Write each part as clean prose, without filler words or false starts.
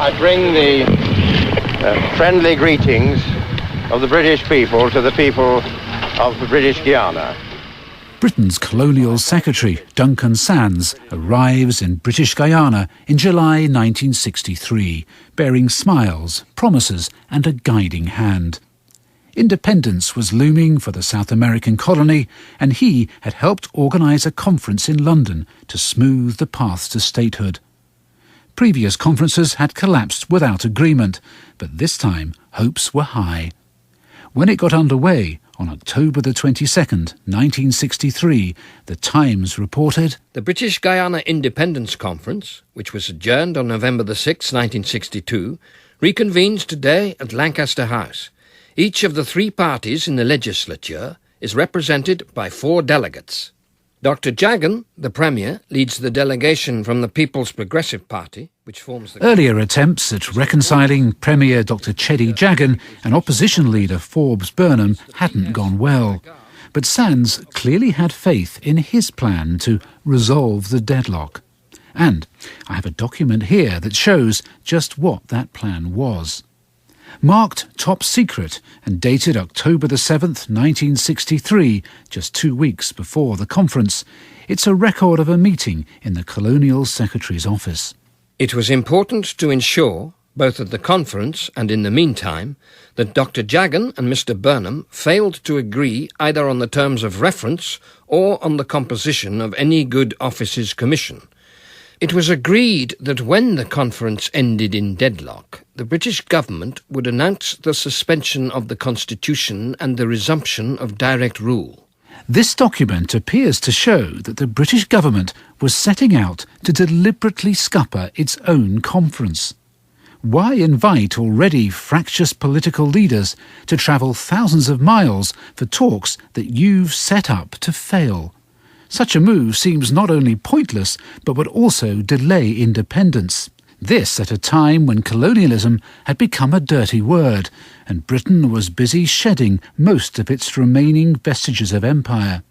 I bring the friendly greetings of the British people to the people of the British Guyana. Britain's colonial secretary, Duncan Sandys, arrives in British Guyana in July 1963, bearing smiles, promises and a guiding hand. Independence was looming for the South American colony, and he had helped organise a conference in London to smooth the path to statehood. Previous conferences had collapsed without agreement, but this time hopes were high. When it got underway, on October the 22nd, 1963, The Times reported, "The British Guyana Independence Conference, which was adjourned on November the 6th, 1962, reconvenes today at Lancaster House. Each of the three parties in the legislature is represented by 4 delegates. Dr. Jagan, the Premier, leads the delegation from the People's Progressive Party, which forms the..." Earlier attempts at reconciling Premier Dr. Cheddi Jagan and opposition leader Forbes Burnham hadn't gone well. But Sandys clearly had faith in his plan to resolve the deadlock. And I have a document here that shows just what that plan was. Marked top secret and dated October the 7th, 1963, just 2 weeks before the conference, it's a record of a meeting in the Colonial Secretary's office. "It was important to ensure, both at the conference and in the meantime, that Dr. Jagan and Mr. Burnham failed to agree either on the terms of reference or on the composition of any good office's commission. It was agreed that when the conference ended in deadlock, the British government would announce the suspension of the Constitution and the resumption of direct rule." This document appears to show that the British government was setting out to deliberately scupper its own conference. Why invite already fractious political leaders to travel thousands of miles for talks that you've set up to fail? Such a move seems not only pointless, but would also delay independence. This at a time when colonialism had become a dirty word, and Britain was busy shedding most of its remaining vestiges of empire.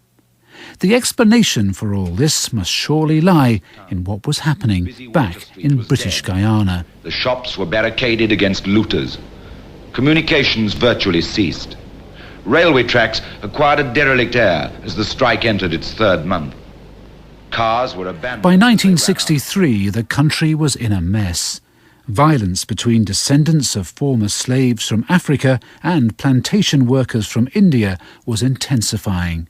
The explanation for all this must surely lie in what was happening back in British Guyana. The shops were barricaded against looters. Communications virtually ceased. Railway tracks acquired a derelict air as the strike entered its 3rd month. Cars were abandoned. By 1963, the country was in a mess. Violence between descendants of former slaves from Africa and plantation workers from India was intensifying.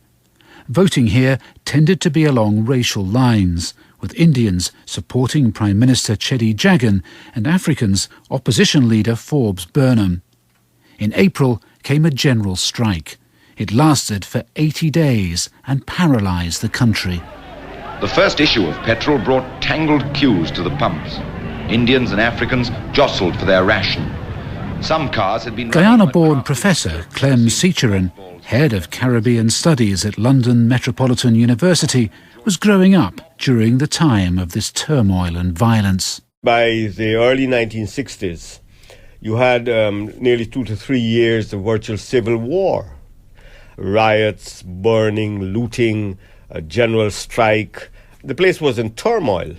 Voting here tended to be along racial lines, with Indians supporting Prime Minister Cheddi Jagan and Africans opposition leader Forbes Burnham. In April came a general strike. It lasted for 80 days and paralysed the country. The first issue of petrol brought tangled queues to the pumps. Indians and Africans jostled for their ration. Some cars had been... Guyana-born Professor Clem Seacharan, head of Caribbean Studies at London Metropolitan University, was growing up during the time of this turmoil and violence. By the early 1960s, you had nearly 2 to 3 years of virtual civil war. Riots, burning, looting, a general strike. The place was in turmoil.